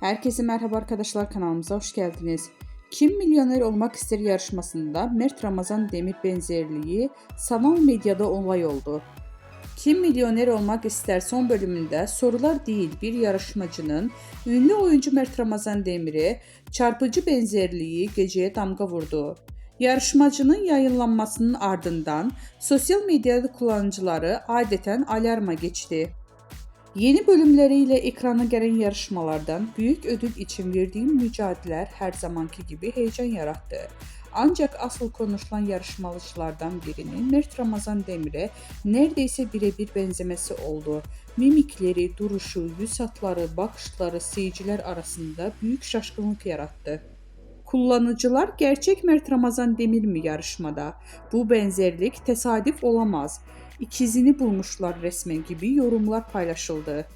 Herkese merhaba arkadaşlar, kanalımıza hoş geldiniz. Kim Milyoner Olmak İster yarışmasında Mert Ramazan Demir benzerliği sanal medyada olay oldu. Kim Milyoner Olmak İster son bölümünde sorular değil bir yarışmacının ünlü oyuncu Mert Ramazan Demir'e çarpıcı benzerliği geceye damga vurdu. Yarışmacının yayınlanmasının ardından sosyal medyada kullanıcıları adeten alarma geçti. Yeni bölümleriyle ekrana gelen yarışmalardan büyük ödül için verdiğim mücadeleler her zamanki gibi heyecan yarattı. Ancak asıl konuşulan yarışmacılardan birinin Mert Ramazan Demir'e neredeyse birebir benzemesi oldu. Mimikleri, duruşu, yüz hatları, bakışları seyirciler arasında büyük şaşkınlık yarattı. Kullanıcılar gerçek Mert Ramazan Demir mi yarışmada? Bu benzerlik tesadüf olamaz. İkizini bulmuşlar resmen gibi yorumlar paylaşıldı.